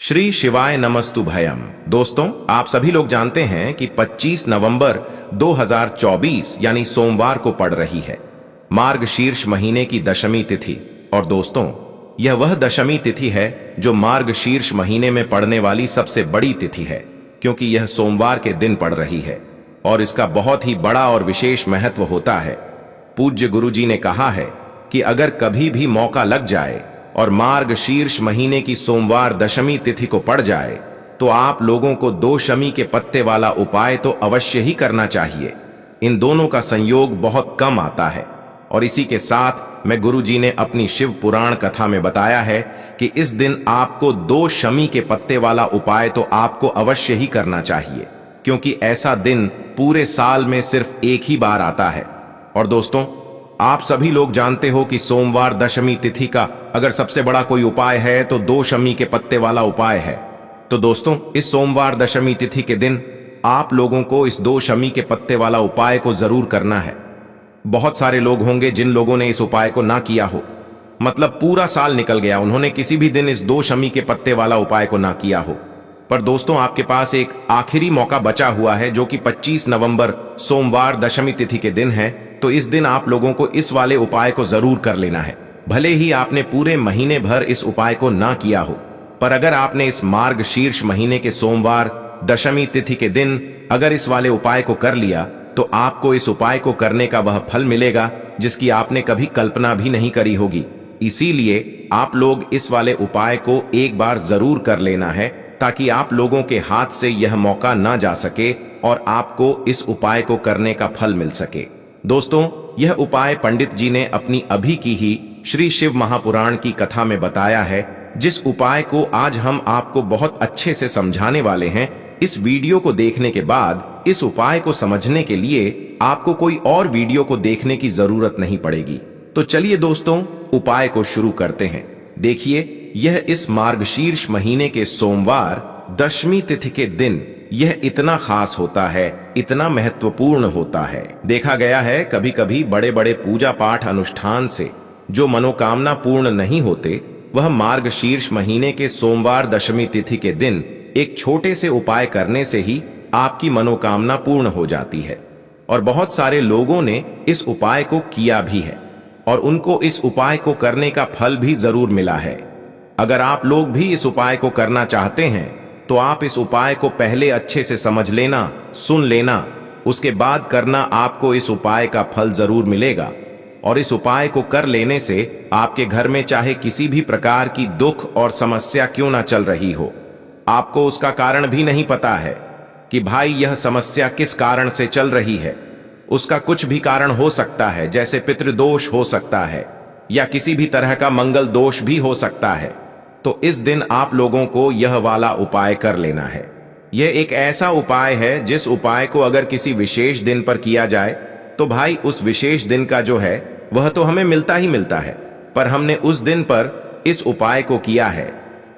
श्री शिवाय नमस्तुभयम। दोस्तों, आप सभी लोग जानते हैं कि 25 नवंबर 2024 यानी सोमवार को पड़ रही है मार्गशीर्ष महीने की दशमी तिथि। और दोस्तों, यह वह दशमी तिथि है जो मार्गशीर्ष महीने में पड़ने वाली सबसे बड़ी तिथि है, क्योंकि यह सोमवार के दिन पड़ रही है और इसका बहुत ही बड़ा और विशेष महत्व होता है। पूज्य गुरुजी ने कहा है कि अगर कभी भी मौका लग जाए और मार्गशीर्ष महीने की सोमवार दशमी तिथि को पड़ जाए तो आप लोगों को 2 शमी के पत्ते वाला उपाय तो अवश्य ही करना चाहिए। इन दोनों का संयोग बहुत कम आता है और इसी के साथ में गुरुजी ने अपनी शिव पुराण कथा में बताया है कि इस दिन आपको 2 शमी के पत्ते वाला उपाय तो आपको अवश्य ही करना चाहिए, क्योंकि ऐसा दिन पूरे साल में सिर्फ एक ही बार आता है। और दोस्तों, आप सभी लोग जानते हो कि सोमवार दशमी तिथि का अगर सबसे बड़ा कोई उपाय है तो 2 शमी के पत्ते वाला उपाय है। तो दोस्तों, इस सोमवार दशमी तिथि के दिन आप लोगों को इस 2 शमी के पत्ते वाला उपाय को जरूर करना है। बहुत सारे लोग होंगे जिन लोगों ने इस उपाय को ना किया हो, मतलब पूरा साल निकल गया, उन्होंने किसी भी दिन इस 2 शमी के पत्ते वाला उपाय को ना किया हो। पर दोस्तों, आपके पास एक आखिरी मौका बचा हुआ है जो कि 25 नवंबर सोमवार दशमी तिथि के दिन है। तो इस दिन आप लोगों को इस वाले उपाय को जरूर कर लेना है। भले ही आपने पूरे महीने भर इस उपाय को ना किया हो, पर अगर आपने इस मार्गशीर्ष महीने के सोमवार दशमी तिथि के दिन अगर इस वाले उपाय को कर लिया तो आपको इस उपाय को करने का वह फल मिलेगा जिसकी आपने कभी कल्पना भी नहीं करी होगी। इसीलिए आप लोग इस वाले उपाय को एक बार जरूर कर लेना है, ताकि आप लोगों के हाथ से यह मौका ना जा सके और आपको इस उपाय को करने का फल मिल सके। दोस्तों, यह उपाय पंडित जी ने अपनी अभी की ही श्री शिव महापुराण की कथा में बताया है, जिस उपाय को आज हम आपको बहुत अच्छे से समझाने वाले हैं। इस वीडियो को देखने के बाद इस उपाय को समझने के लिए आपको कोई और वीडियो को देखने की जरूरत नहीं पड़ेगी। तो चलिए दोस्तों, उपाय को शुरू करते हैं। देखिए, यह इस मार्गशीर्ष महीने के सोमवार दशमी तिथि के दिन यह इतना खास होता है, इतना महत्वपूर्ण होता है। देखा गया है कभी कभी बड़े बड़े पूजा पाठ अनुष्ठान से जो मनोकामना पूर्ण नहीं होते, वह मार्गशीर्ष महीने के सोमवार दशमी तिथि के दिन एक छोटे से उपाय करने से ही आपकी मनोकामना पूर्ण हो जाती है। और बहुत सारे लोगों ने इस उपाय को किया भी है और उनको इस उपाय को करने का फल भी जरूर मिला है। अगर आप लोग भी इस उपाय को करना चाहते हैं तो आप इस उपाय को पहले अच्छे से समझ लेना, सुन लेना, उसके बाद करना। आपको इस उपाय का फल जरूर मिलेगा और इस उपाय को कर लेने से आपके घर में चाहे किसी भी प्रकार की दुख और समस्या क्यों ना चल रही हो, आपको उसका कारण भी नहीं पता है कि भाई यह समस्या किस कारण से चल रही है। उसका कुछ भी कारण हो सकता है, जैसे पितृदोष हो सकता है या किसी भी तरह का मंगल दोष भी हो सकता है। तो इस दिन आप लोगों को यह वाला उपाय कर लेना है। यह एक ऐसा उपाय है जिस उपाय को अगर किसी विशेष दिन पर किया जाए तो भाई उस विशेष दिन का जो है वह तो हमें मिलता ही मिलता है, पर हमने उस दिन पर इस उपाय को किया है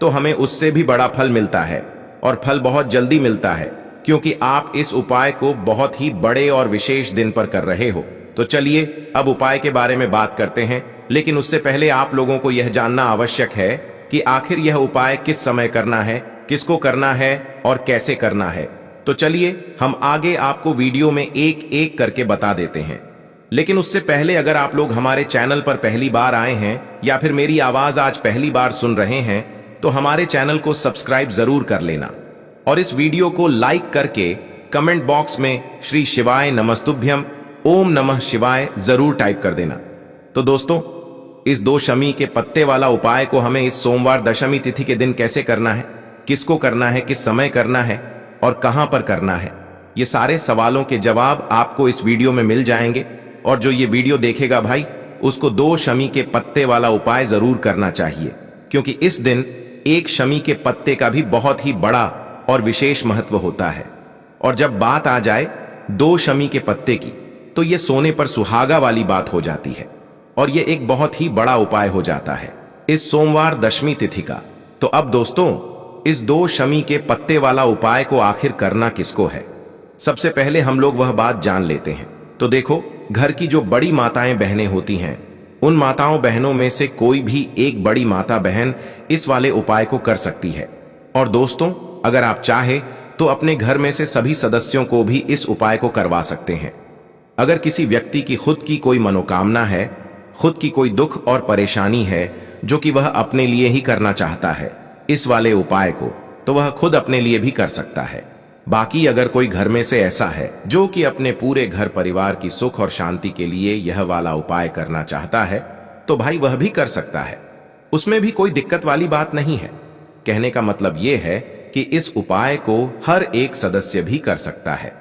तो हमें उससे भी बड़ा फल मिलता है और फल बहुत जल्दी मिलता है, क्योंकि आप इस उपाय को बहुत ही बड़े और विशेष दिन पर कर रहे हो। तो चलिए अब उपाय के बारे में बात करते हैं, लेकिन उससे पहले आप लोगों को यह जानना आवश्यक है कि आखिर यह उपाय किस समय करना है, किसको करना है और कैसे करना है। तो चलिए हम आगे आपको वीडियो में एक एक करके बता देते हैं। लेकिन उससे पहले अगर आप लोग हमारे चैनल पर पहली बार आए हैं या फिर मेरी आवाज आज पहली बार सुन रहे हैं तो हमारे चैनल को सब्सक्राइब जरूर कर लेना और इस वीडियो को लाइक करके कमेंट बॉक्स में श्री शिवाय नमस्तुभ्यम ओम नमः शिवाय जरूर टाइप कर देना। तो दोस्तों, इस 2 शमी के पत्ते वाला उपाय को हमें इस सोमवार दशमी तिथि के दिन कैसे करना है, किसको करना है, किस समय करना है और कहां पर करना है, ये सारे सवालों के जवाब आपको इस वीडियो में मिल जाएंगे। और जो ये वीडियो देखेगा भाई, उसको 2 शमी के पत्ते वाला उपाय जरूर करना चाहिए, क्योंकि इस दिन 1 शमी के पत्ते का भी बहुत ही बड़ा और विशेष महत्व होता है। और जब बात आ जाए 2 शमी के पत्ते की, तो ये सोने पर सुहागा वाली बात हो जाती है और ये एक बहुत ही बड़ा उपाय हो जाता है इस सोमवार दशमी तिथि का। तो अब दोस्तों, इस 2 शमी के पत्ते वाला उपाय को आखिर करना किसको है, सबसे पहले हम लोग वह बात जान लेते हैं। तो देखो, घर की जो बड़ी माताएं बहनें होती हैं, उन माताओं बहनों में से कोई भी एक बड़ी माता बहन इस वाले उपाय को कर सकती है और दोस्तों, अगर आप चाहे तो अपने घर में से सभी सदस्यों को भी इस उपाय को करवा सकते हैं। अगर किसी व्यक्ति की खुद की कोई मनोकामना है, खुद की कोई दुख और परेशानी है जो कि वह अपने लिए ही करना चाहता है इस वाले उपाय को, तो वह खुद अपने लिए भी कर सकता है। बाकी अगर कोई घर में से ऐसा है जो कि अपने पूरे घर परिवार की सुख और शांति के लिए यह वाला उपाय करना चाहता है, तो भाई वह भी कर सकता है। उसमें भी कोई दिक्कत वाली बात नहीं है। कहने का मतलब यह है कि इस उपाय को हर एक सदस्य भी कर सकता है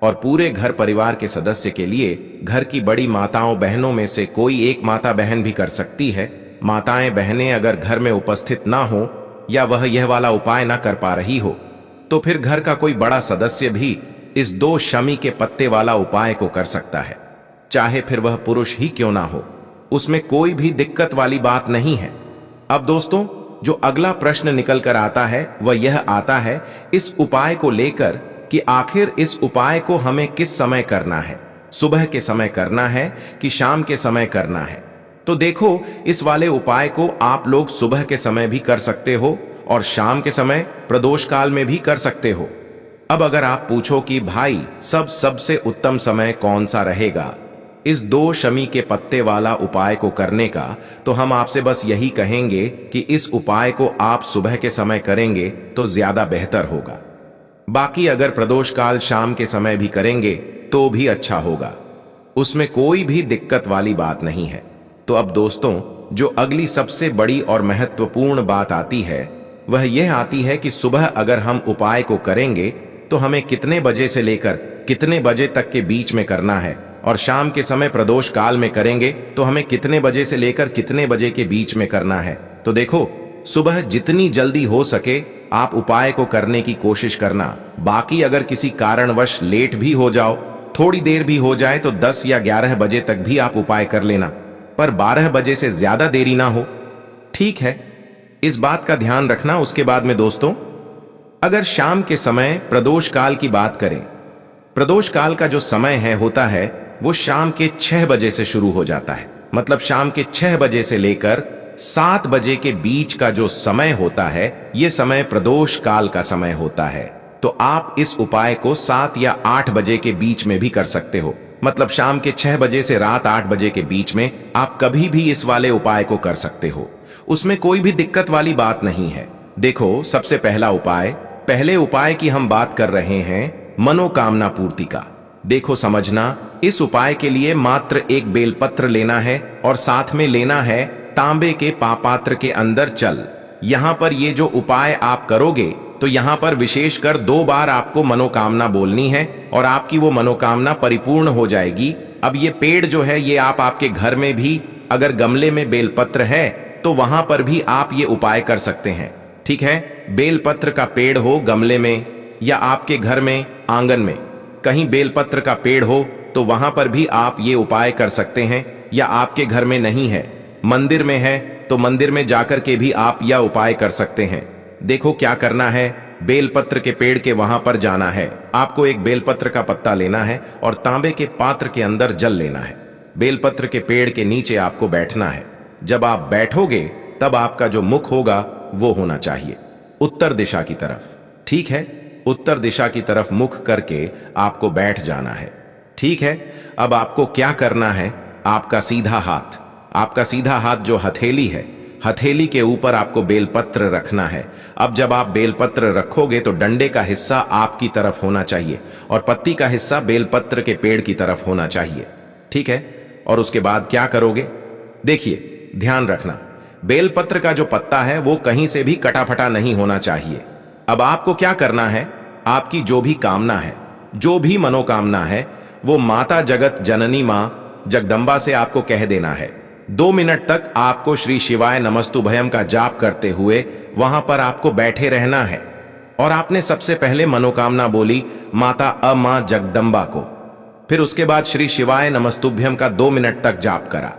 और पूरे घर परिवार के सदस्य के लिए घर की बड़ी माताओं बहनों में से कोई एक माता बहन भी कर सकती है। माताएं बहनें अगर घर में उपस्थित ना हो या वह यह वाला उपाय ना कर पा रही हो, तो फिर घर का कोई बड़ा सदस्य भी इस 2 शमी के पत्ते वाला उपाय को कर सकता है, चाहे फिर वह पुरुष ही क्यों ना हो। उसमें कोई भी दिक्कत वाली बात नहीं है। अब दोस्तों, जो अगला प्रश्न निकल कर आता है वह यह आता है इस उपाय को लेकर कि आखिर इस उपाय को हमें किस समय करना है, सुबह के समय करना है कि शाम के समय करना है। तो देखो, इस वाले उपाय को आप लोग सुबह के समय भी कर सकते हो और शाम के समय प्रदोष काल में भी कर सकते हो। अब अगर आप पूछो कि भाई सबसे उत्तम समय कौन सा रहेगा इस 2 शमी के पत्ते वाला उपाय को करने का, तो हम आपसे बस यही कहेंगे कि इस उपाय को आप सुबह के समय करेंगे तो ज्यादा बेहतर होगा। बाकी अगर प्रदोष काल शाम के समय भी करेंगे तो भी अच्छा होगा, उसमें कोई भी दिक्कत वाली बात नहीं है। तो अब दोस्तों, जो अगली सबसे बड़ी और महत्वपूर्ण बात आती है वह यह आती है कि सुबह अगर हम उपाय को करेंगे तो हमें कितने बजे से लेकर कितने बजे तक के बीच में करना है, और शाम के समय प्रदोष काल में करेंगे तो हमें कितने बजे से लेकर कितने बजे के बीच में करना है। तो देखो, सुबह जितनी जल्दी हो सके आप उपाय को करने की कोशिश करना। बाकी अगर किसी कारणवश लेट भी हो जाओ, थोड़ी देर भी हो जाए, तो 10 या 11 बजे तक भी आप उपाय कर लेना, पर 12 बजे से ज्यादा देरी ना हो, ठीक है? इस बात का ध्यान रखना। उसके बाद में दोस्तों, अगर शाम के समय प्रदोष काल की बात करें, प्रदोष काल का जो समय होता है वो शाम के 6 बजे से शुरू हो जाता है। मतलब शाम के 6 बजे से लेकर 7 बजे के बीच का जो समय होता है, यह समय प्रदोष काल का समय होता है। तो आप इस उपाय को 7 या 8 बजे के बीच में भी कर सकते हो। मतलब शाम के 6 बजे से रात 8 बजे के बीच में आप कभी भी इस वाले उपाय को कर सकते हो, उसमें कोई भी दिक्कत वाली बात नहीं है। देखो, सबसे पहले उपाय की हम बात कर रहे हैं मनोकामना पूर्ति का। देखो, समझना, इस उपाय के लिए मात्र एक बेलपत्र लेना है और साथ में लेना है तांबे के पापात्र के अंदर चल। यहां पर ये जो उपाय आप करोगे तो यहां पर विशेषकर 2 बार आपको मनोकामना बोलनी है और आपकी वो मनोकामना परिपूर्ण हो जाएगी। अब ये पेड़ जो है ये आप आपके घर में भी, अगर गमले में बेलपत्र है तो वहां पर भी आप ये उपाय कर सकते हैं, ठीक है? बेलपत्र का पेड़ हो गमले में या आपके घर में आंगन में कहीं बेलपत्र का पेड़ हो तो वहां पर भी आप ये उपाय कर सकते हैं। या आपके घर में नहीं है, मंदिर में है, तो मंदिर में जाकर के भी आप यह उपाय कर सकते हैं। देखो, क्या करना है, बेलपत्र के पेड़ के वहां पर जाना है। आपको एक बेलपत्र का पत्ता लेना है और तांबे के पात्र के अंदर जल लेना है। बेलपत्र के पेड़ के नीचे आपको बैठना है। जब आप बैठोगे तब आपका जो मुख होगा वो होना चाहिए उत्तर दिशा की तरफ, ठीक है? उत्तर दिशा की तरफ मुख करके आपको बैठ जाना है, ठीक है? अब आपको क्या करना है, आपका सीधा हाथ जो हथेली है, हथेली के ऊपर आपको बेलपत्र रखना है। अब जब आप बेलपत्र रखोगे तो डंडे का हिस्सा आपकी तरफ होना चाहिए और पत्ती का हिस्सा बेलपत्र के पेड़ की तरफ होना चाहिए, ठीक है? और उसके बाद क्या करोगे, देखिए, ध्यान रखना, बेलपत्र का जो पत्ता है वो कहीं से भी कटा फटा नहीं होना चाहिए। अब आपको क्या करना है, आपकी जो भी कामना है, जो भी मनोकामना है, वो माता जगत जननी मां जगदंबा से आपको कह देना है। 2 मिनट तक आपको श्री शिवाय नमस्तुभयम का जाप करते हुए वहां पर आपको बैठे रहना है। और आपने सबसे पहले मनोकामना बोली माता अमां जगदंबा को, फिर उसके बाद श्री शिवाय नमस्तुभ्यम का 2 मिनट तक जाप करा।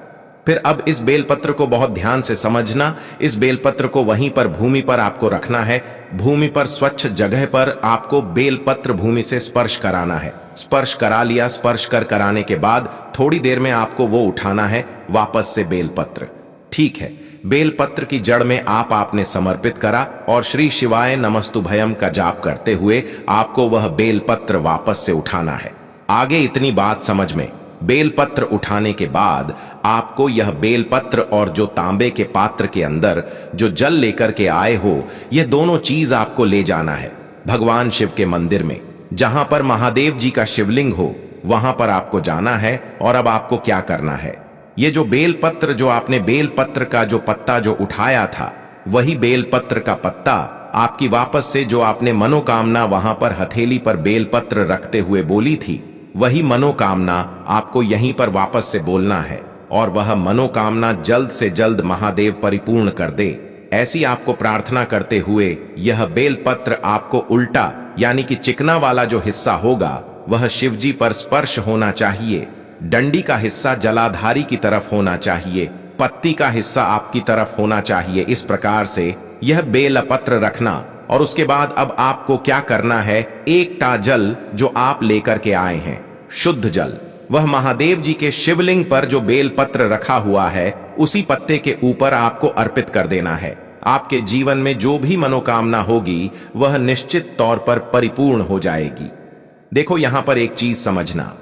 फिर अब इस बेलपत्र को बहुत ध्यान से समझना, इस बेलपत्र को वहीं पर भूमि पर आपको रखना है। भूमि पर स्वच्छ जगह पर आपको बेलपत्र भूमि से स्पर्श कराना है। स्पर्श करा लिया, स्पर्श कराने के बाद थोड़ी देर में आपको वो उठाना है वापस से बेलपत्र, ठीक है? बेलपत्र की जड़ में आपने समर्पित करा और श्री शिवाय नमस्तुभयम का जाप करते हुए आपको वह बेलपत्र वापस से उठाना है। आगे इतनी बात समझ में, बेलपत्र उठाने के बाद आपको यह बेलपत्र और जो तांबे के पात्र के अंदर जो जल लेकर के आए हो, यह दोनों चीज आपको ले जाना है भगवान शिव के मंदिर में, जहां पर महादेव जी का शिवलिंग हो, वहां पर आपको जाना है। और अब आपको क्या करना है, ये जो बेलपत्र, जो आपने बेलपत्र का जो पत्ता जो उठाया था, वही बेलपत्र का पत्ता आपकी वापस से जो आपने मनोकामना वहां पर हथेली पर बेलपत्र रखते हुए बोली थी, वही मनोकामना आपको यहीं पर वापस से बोलना है और वह मनोकामना जल्द से जल्द महादेव परिपूर्ण कर दे, ऐसी आपको प्रार्थना करते हुए यह बेलपत्र आपको उल्टा यानी कि चिकना वाला जो हिस्सा होगा वह शिवजी पर स्पर्श होना चाहिए, डंडी का हिस्सा जलाधारी की तरफ होना चाहिए, पत्ती का हिस्सा आपकी तरफ होना चाहिए। इस प्रकार से यह बेलपत्र रखना और उसके बाद अब आपको क्या करना है, एक टा जल जो आप लेकर के आए हैं, शुद्ध जल, वह महादेव जी के शिवलिंग पर जो बेलपत्र रखा हुआ है उसी पत्ते के ऊपर आपको अर्पित कर देना है। आपके जीवन में जो भी मनोकामना होगी वह निश्चित तौर पर परिपूर्ण हो जाएगी। देखो यहां पर एक चीज समझना,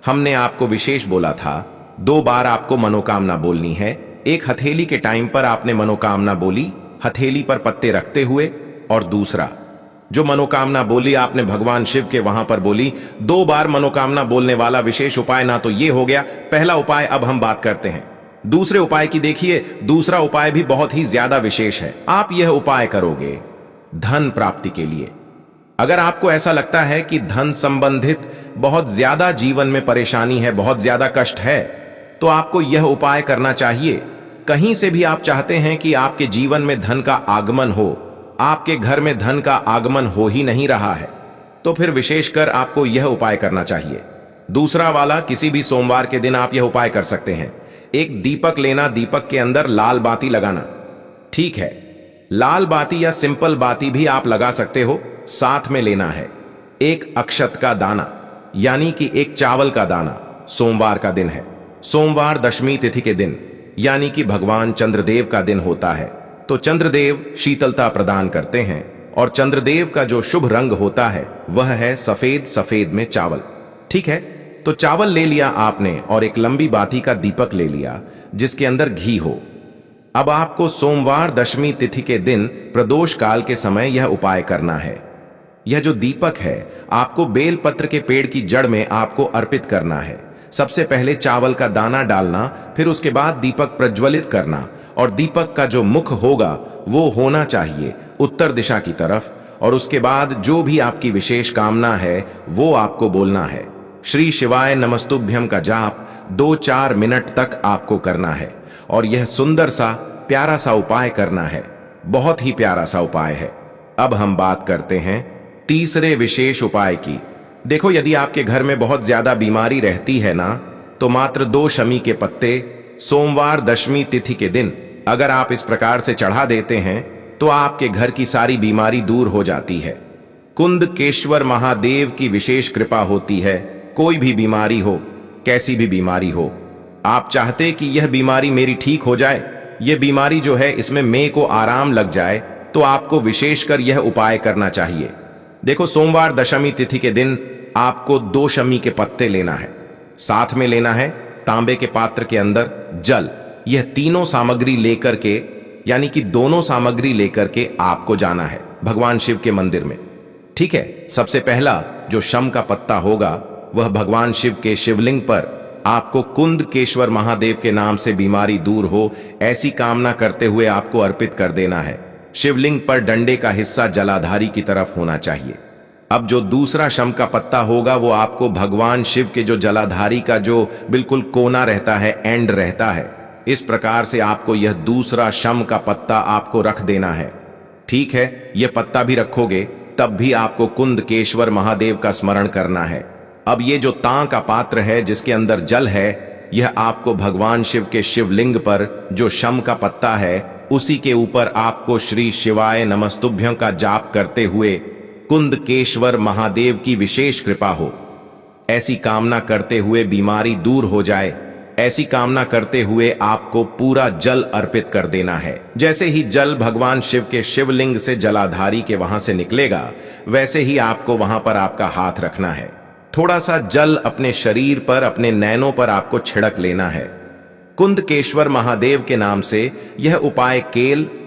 हमने आपको विशेष बोला था 2 बार आपको मनोकामना बोलनी है। एक हथेली के टाइम पर आपने मनोकामना बोली हथेली पर पत्ते रखते हुए, और दूसरा जो मनोकामना बोली आपने भगवान शिव के वहां पर बोली। 2 बार मनोकामना बोलने वाला विशेष उपाय ना तो ये हो गया पहला उपाय, अब हम बात करते हैं दूसरे उपाय की। देखिए दूसरा उपाय भी बहुत ही ज्यादा विशेष है। आप यह उपाय करोगे धन प्राप्ति के लिए। अगर आपको ऐसा लगता है कि धन संबंधित बहुत ज्यादा जीवन में परेशानी है, बहुत ज्यादा कष्ट है, तो आपको यह उपाय करना चाहिए। कहीं से भी आप चाहते हैं कि आपके जीवन में धन का आगमन हो, आपके घर में धन का आगमन हो ही नहीं रहा है, तो फिर विशेषकर आपको यह उपाय करना चाहिए। दूसरा वाला, किसी भी सोमवार के दिन आप यह उपाय कर सकते हैं। एक दीपक लेना, दीपक के अंदर लाल बाती लगाना। ठीक है, लाल बाती या सिंपल बाती भी आप लगा सकते हो। साथ में लेना है एक अक्षत का दाना, यानी कि एक चावल का दाना। सोमवार का दिन है, सोमवार दशमी तिथि के दिन, यानी कि भगवान चंद्रदेव का दिन होता है, तो चंद्रदेव शीतलता प्रदान करते हैं और चंद्रदेव का जो शुभ रंग होता है वह है सफेद, सफेद में चावल। ठीक है, तो चावल ले लिया आपने और एक लंबी बाती का दीपक ले लिया जिसके अंदर घी हो। अब आपको सोमवार दशमी तिथि के दिन प्रदोष काल के समय यह उपाय करना है। यह जो दीपक है आपको बेलपत्र के पेड़ की जड़ में आपको अर्पित करना है। सबसे पहले चावल का दाना डालना, फिर उसके बाद दीपक प्रज्वलित करना और दीपक का जो मुख होगा वो होना चाहिए उत्तर दिशा की तरफ, और उसके बाद जो भी आपकी विशेष कामना है वो आपको बोलना है। श्री शिवाय नमस्तुभ्यम का जाप 2-4 मिनट तक आपको करना है और यह सुंदर सा प्यारा सा उपाय करना है, बहुत ही प्यारा सा उपाय है। अब हम बात करते हैं तीसरे विशेष उपाय की। देखो यदि आपके घर में बहुत ज्यादा बीमारी रहती है ना, तो मात्र 2 शमी के पत्ते सोमवार दशमी तिथि के दिन अगर आप इस प्रकार से चढ़ा देते हैं तो आपके घर की सारी बीमारी दूर हो जाती है। कुंदकेश्वर महादेव की विशेष कृपा होती है। कोई भी बीमारी हो, कैसी भी बीमारी हो, आप चाहते कि यह बीमारी मेरी ठीक हो जाए, यह बीमारी जो है इसमें मैं को आराम लग जाए, तो आपको विशेषकर यह उपाय करना चाहिए। देखो सोमवार दशमी तिथि के दिन आपको 2 शमी के पत्ते लेना है, साथ में लेना है तांबे के पात्र के अंदर जल। यह तीनों सामग्री लेकर के, यानी कि दोनों सामग्री लेकर के आपको जाना है भगवान शिव के मंदिर में। ठीक है, सबसे पहला जो शम का पत्ता होगा वह भगवान शिव के शिवलिंग पर आपको कुंदकेश्वर महादेव के नाम से बीमारी दूर हो ऐसी कामना करते हुए आपको अर्पित कर देना है। शिवलिंग पर डंडे का हिस्सा जलाधारी की तरफ होना चाहिए। अब जो दूसरा शम का पत्ता होगा वो आपको भगवान शिव के जो जलाधारी का जो बिल्कुल कोना रहता है, एंड रहता है, इस प्रकार से आपको यह दूसरा शम का पत्ता आपको रख देना है। ठीक है, यह पत्ता भी रखोगे तब भी आपको कुंदकेश्वर महादेव का स्मरण करना है। अब ये जो तां का पात्र है जिसके अंदर जल है, यह आपको भगवान शिव के शिवलिंग पर जो शम का पत्ता है उसी के ऊपर आपको श्री शिवाय नमस्तुभ्यं का जाप करते हुए कुंदकेश्वर महादेव की विशेष कृपा हो ऐसी कामना करते हुए बीमारी दूर हो जाए, ऐसी कामना करते हुए आपको पूरा जल अर्पित कर देना है। जैसे ही जल भगवान शिव के शिवलिंग से जलाधारी के वहां से निकलेगा, वैसे ही आपको वहां पर आपका हाथ रखना है। थोड़ा सा जल अपने शरीर पर, अपने नैनों पर आपको छिड़क लेना है। कुंदकेश्वर महादेव के नाम से यह उपाय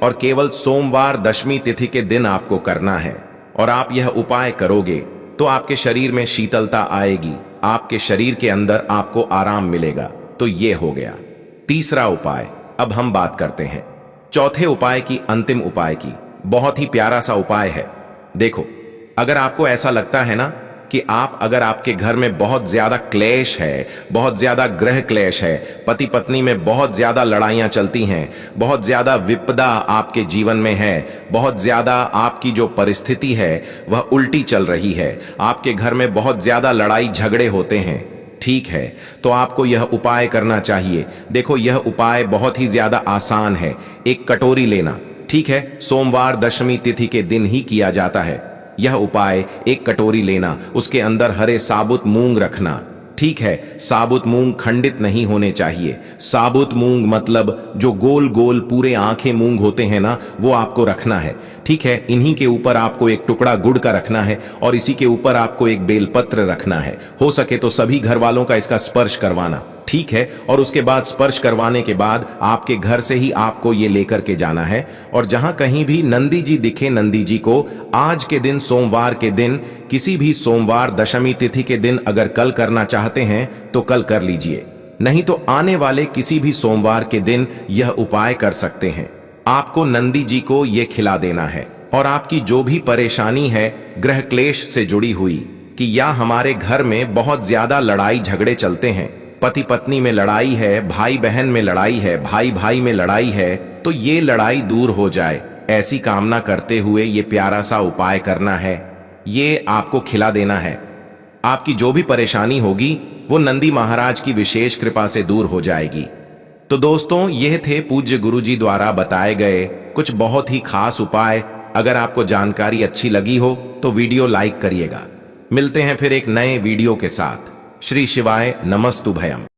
और केवल सोमवार दशमी तिथि के दिन आपको करना है। और आप यह उपाय करोगे तो आपके शरीर में शीतलता आएगी, आपके शरीर के अंदर आपको आराम मिलेगा। तो ये हो गया तीसरा उपाय। अब हम बात करते हैं चौथे उपाय की, अंतिम उपाय की। बहुत ही प्यारा सा उपाय है। देखो, अगर आपको ऐसा लगता है ना कि अगर आपके घर में बहुत ज्यादा क्लेश है, बहुत ज्यादा ग्रह क्लेश है, पति पत्नी में बहुत ज्यादा लड़ाइयां चलती हैं, बहुत ज्यादा विपदा आपके जीवन में है, बहुत ज्यादा आपकी जो परिस्थिति है वह उल्टी चल रही है, आपके घर में बहुत ज्यादा लड़ाई झगड़े होते हैं, ठीक है, तो आपको यह उपाय करना चाहिए। देखो, यह उपाय बहुत ही ज्यादा आसान है। एक कटोरी लेना, ठीक है, सोमवार दशमी तिथि के दिन ही किया जाता है। यह उपाय एक कटोरी लेना, उसके अंदर हरे साबुत मूंग रखना, ठीक है। साबुत मूंग खंडित नहीं होने चाहिए। साबुत मूंग मतलब जो गोल गोल पूरे आंखें मूंग होते हैं ना, वो आपको रखना है, ठीक है। इन्हीं के ऊपर आपको एक टुकड़ा गुड़ का रखना है और इसी के ऊपर आपको एक बेलपत्र रखना है। हो सके तो सभी घर वालों का इसका स्पर्श करवाना, ठीक है। और उसके बाद स्पर्श करवाने के बाद आपके घर से ही आपको ये लेकर के जाना है। और जहां कहीं भी नंदी जी दिखे, नंदी जी को आज के दिन, सोमवार के दिन, किसी भी सोमवार दशमी तिथि के दिन अगर कल करना चाहते हैं तो कल कर लीजिए, नहीं तो आने वाले किसी भी सोमवार के दिन यह उपाय कर सकते हैं। आपको नंदी जी को यह खिला देना है। और आपकी जो भी परेशानी है ग्रह क्लेश से जुड़ी हुई, कि या हमारे घर में बहुत ज्यादा लड़ाई झगड़े चलते हैं, पति पत्नी में लड़ाई है, भाई बहन में लड़ाई है, भाई भाई में लड़ाई है, तो ये लड़ाई दूर हो जाए, ऐसी कामना करते हुए ये प्यारा सा उपाय करना है। ये आपको खिला देना है। आपकी जो भी परेशानी होगी वो नंदी महाराज की विशेष कृपा से दूर हो जाएगी। तो दोस्तों, यह थे पूज्य गुरुजी द्वारा बताए गए कुछ बहुत ही खास उपाय। अगर आपको जानकारी अच्छी लगी हो तो वीडियो लाइक करिएगा। मिलते हैं फिर एक नए वीडियो के साथ। श्री शिवाय नमस्तुभयम।